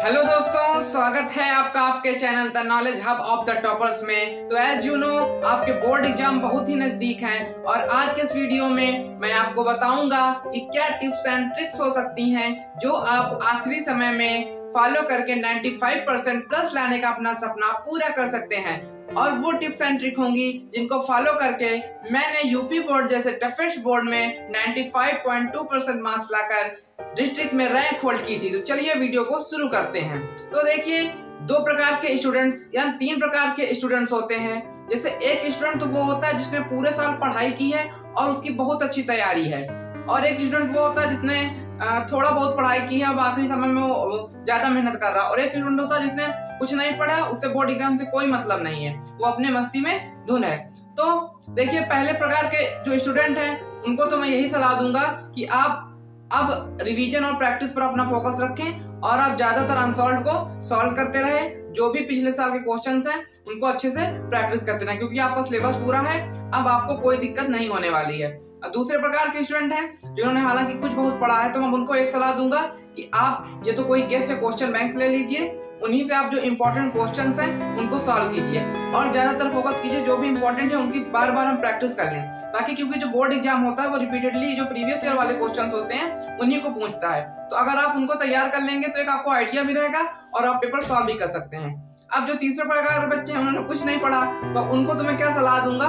Hello दोस्तों, स्वागत है आपका आपके channel the knowledge hub of the toppers में। तो एज यू नो, आपके बोर्ड एग्जाम बहुत ही नजदीक हैं और आज के इस वीडियो में मैं आपको बताऊंगा कि क्या टिप्स एंड ट्रिक्स हो सकती हैं जो आप आखिरी समय में फॉलो करके 95% प्लस लाने का अपना सपना पूरा कर सकते हैं। और वो टिप्स एंड ट्रिक होंगी जिनको फॉलो करके मैंने यूपी बोर्ड जैसे टफेस्ट बोर्ड में 95.2% मार्क्स लाकर डिस्ट्रिक्ट में रैंक होल्ड की थी। तो चलिए वीडियो को शुरू करते हैं। तो देखिए, दो प्रकार के स्टूडेंट्स या तीन प्रकार के स्टूडेंट्स होते हैं। जैसे एक स्टूडेंट तो वो होता है जिसने पूरे साल पढ़ाई की है और उसकी बहुत अच्छी तैयारी है, और एक स्टूडेंट वो होता है जिसने थोड़ा बहुत पढ़ाई की है, अब आखिरी समय में वो ज्यादा मेहनत कर रहा है, और एक स्टूडेंट होता है जिसने कुछ नहीं पढ़ा, उससे बोर्ड एग्जाम से कोई मतलब नहीं है, वो अपने मस्ती में धुन है। तो देखिए, पहले प्रकार के जो स्टूडेंट हैं उनको तो मैं यही सलाह दूंगा कि आप अब रिवीजन और प्रैक्टिस पर अपना फोकस रखें और आप ज्यादातर अनसॉल्व को सॉल्व करते रहे। जो भी पिछले साल के क्वेश्चंस हैं उनको अच्छे से प्रैक्टिस करते रहें, क्योंकि आपका सिलेबस पूरा है, अब आपको कोई दिक्कत नहीं होने वाली है। दूसरे प्रकार के स्टूडेंट हैं जिन्होंने हालांकि कुछ बहुत पढ़ा है, तो मैं उनको एक सलाह दूंगा कि आप ये तो कोई गेस्ट से क्वेश्चन बैंक से ले लीजिए, उन्हीं से आप जो इंपॉर्टेंट क्वेश्चंस हैं उनको सॉल्व कीजिए और ज्यादातर फोकस कीजिए जो भी इंपॉर्टेंट है उनकी बार बार हम प्रैक्टिस कर लें, ताकि क्योंकि जो बोर्ड एग्जाम होता है वो रिपीटेडली जो प्रीवियस ईयर वाले क्वेश्चंस होते हैं उन्हीं को पूछता है। तो अगर आप उनको तैयार कर लेंगे तो एक आपको आइडिया भी रहेगा और आप पेपर सॉल्व भी कर सकते हैं। अब जो तीसरे प्रकार के बच्चे हैं उन्होंने कुछ नहीं पढ़ा, तो उनको तो मैं क्या सलाह दूंगा,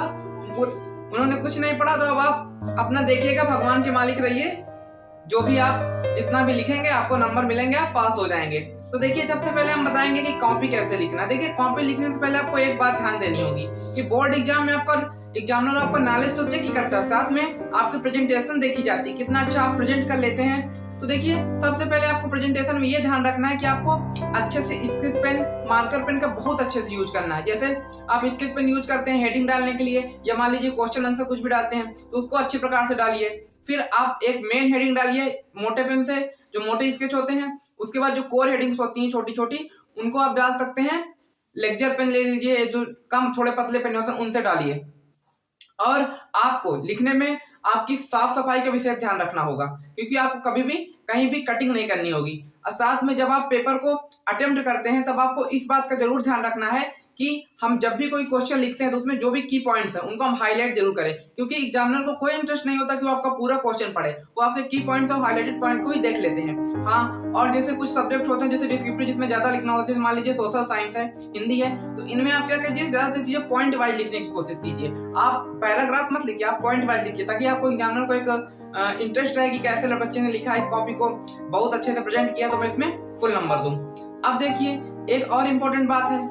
उन्होंने कुछ नहीं पढ़ा तो अब आप अपना देखिएगा, भगवान के मालिक रहिए, जो भी आप जितना भी लिखेंगे आपको नंबर मिलेंगे, आप पास हो जाएंगे। तो देखिए, सबसे पहले हम बताएंगे कि कॉपी कैसे लिखना। देखिए, कॉपी लिखने से पहले आपको एक बात ध्यान देनी होगी कि बोर्ड एग्जाम में आपका एग्जामिनर आपका नॉलेज तो चेक ही करता है, साथ में आपकी प्रेजेंटेशन देखी जाती है, कितना अच्छा आप प्रेजेंट कर लेते हैं। तो देखिए, सबसे पहले आपको प्रेजेंटेशन में ये ध्यान रखना है कि आपको अच्छे से स्केच पेन, मार्कर पेन का बहुत अच्छे से यूज करना है। जैसे आप स्केच पेन यूज करते हैं हेडिंग डालने के लिए, या मान लीजिए क्वेश्चन आंसर कुछ भी डालते हैं तो उसको अच्छी प्रकार से डालिए। फिर आप एक मेन हेडिंग डालिए मोटे पेन से, जो मोटे स्केच होते हैं। उसके बाद जो कोर हेडिंग्स होती हैं छोटी छोटी, उनको आप डाल सकते हैं लेक्चर पेन ले लीजिए, जो कम थोड़े पतले पेन होते हैं उनसे डालिए। और आपको लिखने में आपकी साफ सफाई का विशेष ध्यान रखना होगा, क्योंकि आपको कभी भी कहीं भी कटिंग नहीं करनी होगी। और साथ में जब आप पेपर को अटेम्प्ट करते हैं तब आपको इस बात का जरूर ध्यान रखना है कि हम जब भी कोई क्वेश्चन लिखते हैं तो उसमें जो भी की पॉइंट्स हैं उनको हम हाईलाइट जरूर करें, क्योंकि एग्जामिनर को कोई इंटरेस्ट नहीं होता कि वो आपका पूरा क्वेश्चन पढ़े, वो आपके की पॉइंट्स और हाईलाइटेड पॉइंट को ही देख लेते हैं। हाँ, और जैसे कुछ सब्जेक्ट होते हैं जैसे डिस्क्रिप्टिव, जिसमें ज्यादा लिखना होता है, मान लीजिए सोशल साइंस है, हिंदी है, तो इनमें आप क्या कीजिए, ज्यादातर चीजें पॉइंट वाइज लिखने की कोशिश कीजिए। आप पैराग्राफ मत लिखिए, आप पॉइंट वाइज लिखिए, ताकि आपको एग्जामिनर को एक इंटरेस्ट रहे कि कैसे बच्चे ने लिखा, इस कॉपी को बहुत अच्छे से प्रेजेंट किया तो मैं इसमें फुल नंबर दूं। अब देखिए, एक और इम्पोर्टेंट बात है,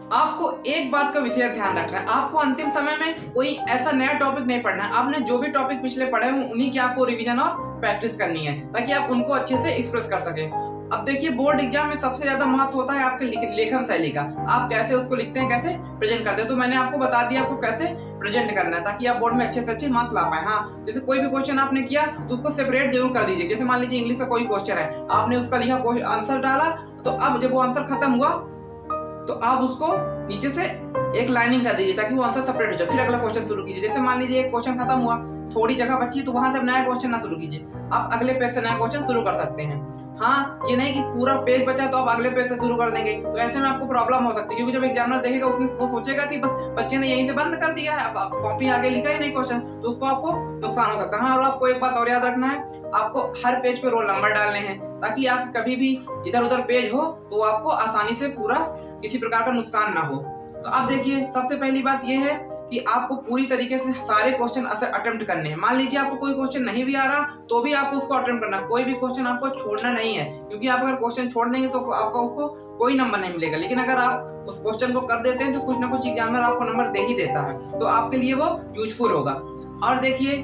आपको एक बात का विशेष ध्यान रखना है, आपको अंतिम समय में कोई ऐसा नया टॉपिक नहीं पढ़ना है। आपने जो भी टॉपिक पिछले पढ़े हो उन्हीं की आपको रिवीजन और प्रैक्टिस करनी है, ताकि आप उनको अच्छे से एक्सप्रेस कर सकें। अब देखिए, बोर्ड एग्जाम में सबसे ज्यादा महत्व होता है आपके लेखन शैली का, आप कैसे उसको लिखते हैं, कैसे प्रेजेंट करते हैं। तो मैंने आपको बता दिया आपको कैसे प्रेजेंट करना है, ताकि आप बोर्ड में अच्छे से अच्छे मार्क्स ला पाए। हाँ, जैसे कोई भी क्वेश्चन आपने किया तो उसको सेपरेट जरूर कर दीजिए। जैसे मान लीजिए इंग्लिश का कोई क्वेश्चन है, आपने उसका लिखा आंसर डाला, तो अब जब वो आंसर खत्म हुआ तो आप उसको नीचे से एक लाइनिंग कर दीजिए, ताकि वो आंसर सेपरेट हो जाए। फिर अगला क्वेश्चन शुरू कीजिए। जैसे मान लीजिए एक क्वेश्चन खत्म हुआ, थोड़ी जगह बची, तो वहां से नया क्वेश्चन ना शुरू कीजिए, आप अगले पेज से नया क्वेश्चन शुरू कर सकते हैं। हाँ, ये नहीं कि पूरा पेज बचा तो आप अगले पेज से शुरू कर देंगे, तो ऐसे में आपको प्रॉब्लम हो सकती है, क्योंकि जब एग्जामिनर देखेगा उसमें वो सोचेगा कि बस बच्चे ने यहीं से बंद कर दिया है, अब कॉपी आगे लिखा ही नहीं क्वेश्चन, तो उसको आपको नुकसान हो सकता है। हाँ, और आपको एक बात और याद रखना है, आपको हर पेज पे रोल नंबर डालने हैं, ताकि आप कभी भी इधर उधर पेज हो तो आपको आसानी से पूरा किसी प्रकार का नुकसान ना हो। तो अब देखिए, सबसे पहली बात यह है कि आपको पूरी तरीके से सारे क्वेश्चन अटेम्प्ट करने हैं। मान लीजिए आपको कोई क्वेश्चन नहीं भी आ रहा तो भी आपको उसको अटेम्प्ट करना है, कोई भी क्वेश्चन आपको छोड़ना नहीं है, क्योंकि आप अगर क्वेश्चन छोड़ देंगे तो आपको कोई नंबर नहीं मिलेगा। लेकिन अगर आप उस क्वेश्चन को कर देते हैं तो कुछ ना कुछ एग्जामिनर आपको नंबर दे ही देता है, तो आपके लिए वो यूजफुल होगा। और देखिए,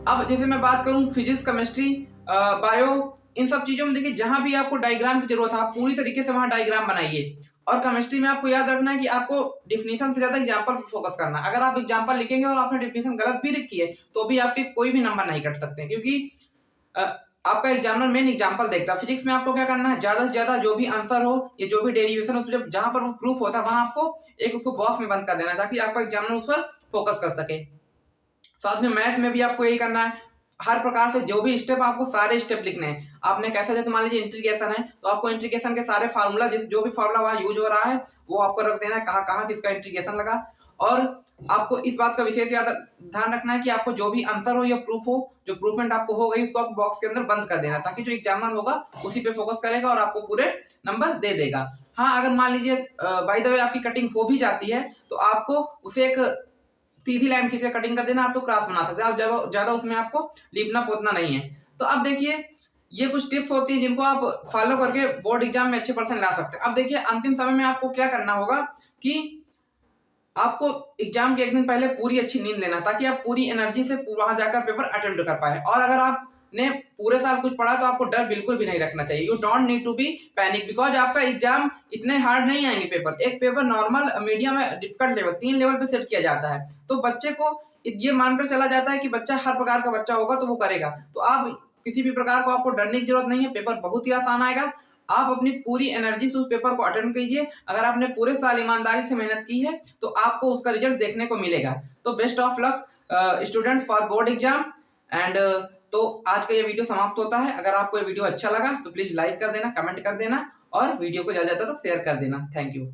अब जैसे मैं बात करूं फिजिक्स, केमिस्ट्री, बायो, इन सब चीजों में देखिए, जहां भी आपको डायग्राम की जरूरत है आप पूरी तरीके से वहां डायग्राम बनाइए। और केमिस्ट्री में आपको याद रखना है कि आपको डिफिनीशन से ज्यादा एग्जांपल पर फोकस करना है। अगर आप एग्जांपल लिखेंगे और आपने डिफिनीशन गलत भी लिखी है तो भी आपके कोई भी नंबर नहीं कट सकते, क्योंकि आपका एग्जामिनर मेन एग्जांपल देखता है। फिजिक्स में आपको क्या करना है, ज्यादा से ज्यादा जो भी आंसर हो या जो भी डेरिवेशन हो, जब जहां पर वो प्रूफ होता है वहां आपको एक उसको बॉक्स में बंद कर देना है, ताकि आपका एग्जामिनर उस पर फोकस कर सके। साथ में मैथ में भी आपको यही करना है, हर प्रकार से जो भी स्टेप आपको सारे स्टेप लिखने हैं। आपने कैसे, जैसे मान लीजिए इंटीग्रेशन है तो आपको इंटीग्रेशन के सारे फार्मूला, जो भी फार्मूला वहां यूज हो रहा है वो आपको रख देना है, कहाँ कहाँ किसका इंटीग्रेशन लगा। और आपको इस बात का विशेष ध्यान रखना है कि आपको जो भी आंसर हो या प्रूफ हो, जो प्रूफमेंट आपको हो गई, उसको आप बॉक्स के अंदर बंद कर देना, ताकि जो एग्जामिनर होगा उसी पे फोकस करेगा और आपको पूरे नंबर दे देगा। हाँ, अगर मान लीजिए बाय द वे आपकी कटिंग हो भी जाती है तो आपको उसे एक सीधी लाइन खींच कर कटिंग कर देना, आप तो क्रॉस बना सकते हैं, आप ज्यादा उसमें आपको लीपना पोतना नहीं है। तो अब देखिए, ये कुछ टिप्स होती है जिनको आप फॉलो करके बोर्ड एग्जाम में अच्छे परसेंट ला सकते हैं। अब देखिए, अंतिम समय में आपको क्या करना होगा कि आपको एग्जाम के एक दिन पहले पूरी अच्छी नींद लेना, ताकि आप पूरी एनर्जी से वहां जाकर पेपर अटेम्प्ट कर पाए। और अगर आपने पूरे साल कुछ पढ़ा तो आपको डर बिल्कुल भी नहीं रखना चाहिए। You don't need to be panic, because आपका एग्जाम इतने हार्ड नहीं आएंगे पेपर। एक paper normal, medium, difficult level, 3 level पे सेट किया जाता है। तो बच्चे को ये मानकर चला जाता है कि बच्चा हर प्रकार का बच्चा होगा तो वो करेगा। तो आप किसी भी प्रकार को आपको डरने की जरूरत नहीं है, पेपर बहुत ही आसान आएगा। आप अपनी पूरी एनर्जी से उस पेपर को अटेम्प्ट कीजिए। अगर आपने पूरे साल ईमानदारी से मेहनत की है तो आपको उसका रिजल्ट देखने को मिलेगा। तो best of luck students for board exam. And तो आज का ये वीडियो समाप्त होता है। अगर आपको ये वीडियो अच्छा लगा तो प्लीज लाइक कर देना, कमेंट कर देना और वीडियो को ज्यादा से ज्यादा शेयर कर देना। Thank you.